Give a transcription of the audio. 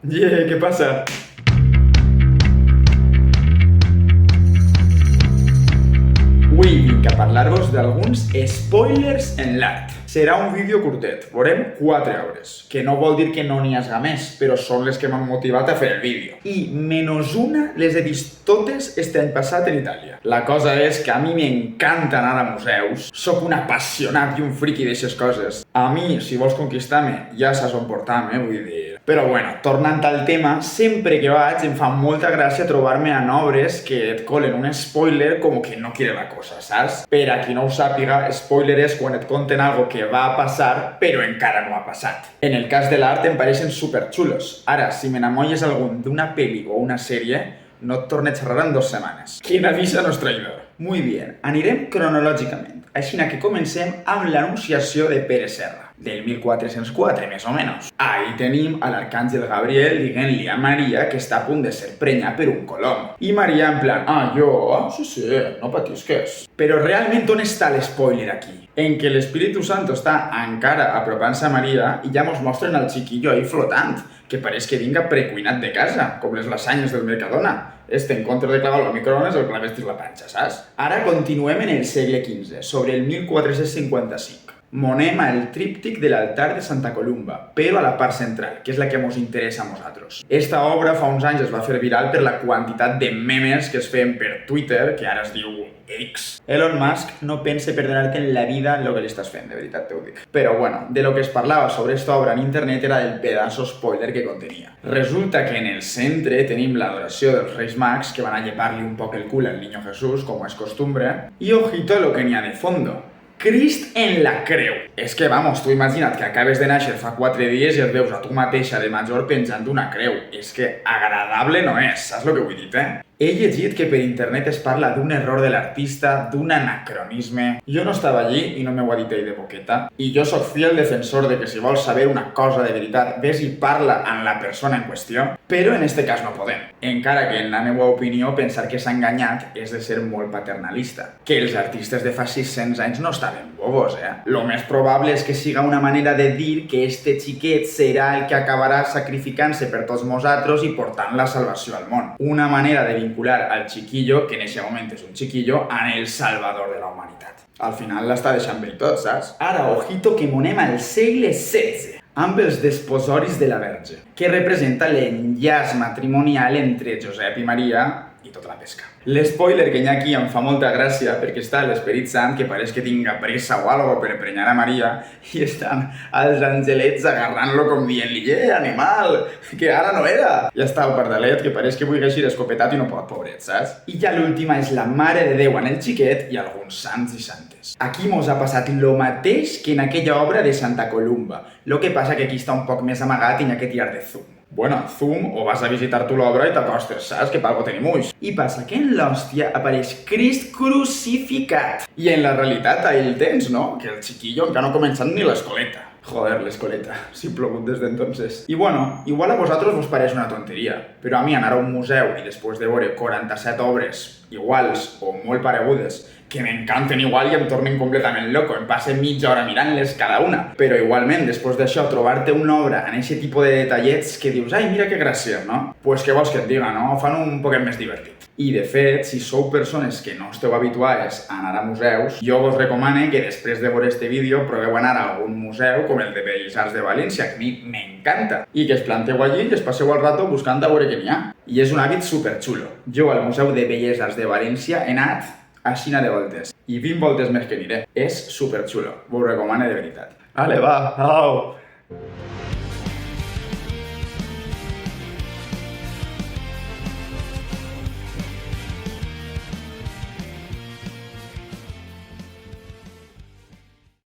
¿Qué pasa? Avui vinc a parlar-vos d'alguns spoilers en l'art. Serà un vídeo curtet, veurem 4 hores, que no vol dir que no n'hi hagi més, però són les que m'han motivat a fer el vídeo. I menys una les he vist totes este any passat en Itàlia. La cosa és que a mi m'encanta anar a museus, sóc un apassionat i un friqui d'aixes coses. A mi, si vols conquistar-me, ja saps on portar-me, vull dir... Però bueno, tornant al tema, sempre que vaig em fa molta gràcia trobar-me en obres que et colen un spoiler com que no quiere la cosa, saps? Per a qui no ho sàpiga, spoiler és quan et conten algo que va a passar però encara no ha passat. En el cas de l'art em pareixen superxulos. Ara, si m'enamolles algun d'una pel·li o una sèrie, no et torne a xerrar en 2 setmanes. Quin avisa no és traïdor. Muy bien, anirem cronològicament. Així que comencem amb l'anunciació de Pere Serra, del 1404, més o menys. Ahí tenim a l'arcàngel Gabriel dient-li a Maria que està a punt de ser prenyada per un colom. I Maria en plan, sí, no patisques. Però realment on està l'espoiler aquí? En que l'Espíritu Santo està encara apropant-se a Maria i ja mos mostren el xiquillo ahí flotant, que pareix que vinga precuinat de casa, com les lasanyes del Mercadona. En contra de clavar-lo al microones, el clavestis la panxa, saps? Ara continuem en el segle XV, sobre el 1455. Monem el tríptic de l'altar de Santa Columba, però a la part central, que és la que ens interessa a nosaltres. Esta obra fa uns anys es va fer viral per la quantitat de memes que es feien per Twitter, que ara es diu X. Elon Musk no pense perdonar-te en la vida el que li estàs fent, de veritat te ho dic. Però bueno, de lo que es parlava sobre esta obra en internet era del pedazo spoiler que contenia. Resulta que en el centre tenim l'adoració dels Reis Mags que van a llepar-li un poc el cul al Niño Jesús, com és costumbre, i ojito lo que n'hi ha de fondo. Crist en la creu. És que, vamos, tu imagina't que acabes de néixer fa 4 dies i et veus a tu mateixa de major penjant una creu. És que agradable no és, saps el que vull dir, He llegit que per internet es parla d'un error de l'artista, d'un anacronisme. Jo no estava allí i no m'ho ha dit ell de boqueta. I jo sóc fiel defensor de que si vols saber una cosa de veritat, ves i parla amb la persona en qüestió. Però en este cas no podem. Encara que en la meva opinió pensar que s'ha enganyat és de ser molt paternalista. Que els artistes de fa 600 anys no estaven bobos, Lo més probable és que siga una manera de dir que este xiquet serà el que acabarà sacrificant-se per tots nosaltres i portant la salvació al món. Una manera de vincular al chiquillo, que en ese moment és un chiquillo, en el salvador de la humanitat. Al final l'està deixant bé tot, saps? Ara, ojito que monem al segle XVI, amb els desposoris de la Verge, que representa l'enllaç matrimonial entre Josep i Maria i tota la pesca. L'espoiler que hi ha aquí em fa molta gràcia perquè està l'Esperit Sant que pareix que tinga pressa o algo per prenyar a Maria i estan els angelets agarrant-lo com dient-li animal, que ara no era. Ja està el pardalet que pareix que vulgui eixir escopetat i no pot, pobret, saps? I ja l'última és la Mare de Déu en el xiquet i alguns sants i santes. Aquí mos ha passat lo mateix que en aquella obra de Santa Columba. Lo que passa que aquí està un poc més amagat i n'hi ha que tirar de zoom. Bueno, zoom o vas a visitar tu l'obra i t'acostes, saps? Que per algo tenim ulls. I passa que en l'hòstia apareix Crist crucificat. I en la realitat ahí el tens, no? Que el chiquillo encara no ha començat ni l'escoleta. Joder, l'escoleta, si he plogut des d'entonces. I bueno, igual a vosaltres vos pareix una tonteria, però a mi anar a un museu i després de veure 47 obres iguals o molt paregudes que m'encanten igual i em tornen completament loco, em passe mitja hora mirant-les cada una. Però igualment, després d'això, trobar-te una obra en aquest tipus de detallets que dius, ai, mira que gràcia, no? Pues què vols que et diga, no? Ho fan un poquet més divertit. I de fet, si sou persones que no esteu habituades a anar a museus, jo vos recomano que després de veure este vídeo proveu anar a algun museu com el de Belles Arts de València, que a mi m'encanta, i que es planteu allí i es passeu el rato buscant a veure què n'hi ha. I és un hàbit superxulo. Jo al Museu de Belles Arts de València he anat aixina de voltes, i 20 voltes més que aniré. És superxulo, vos ho recomano de veritat. Vale, va, au!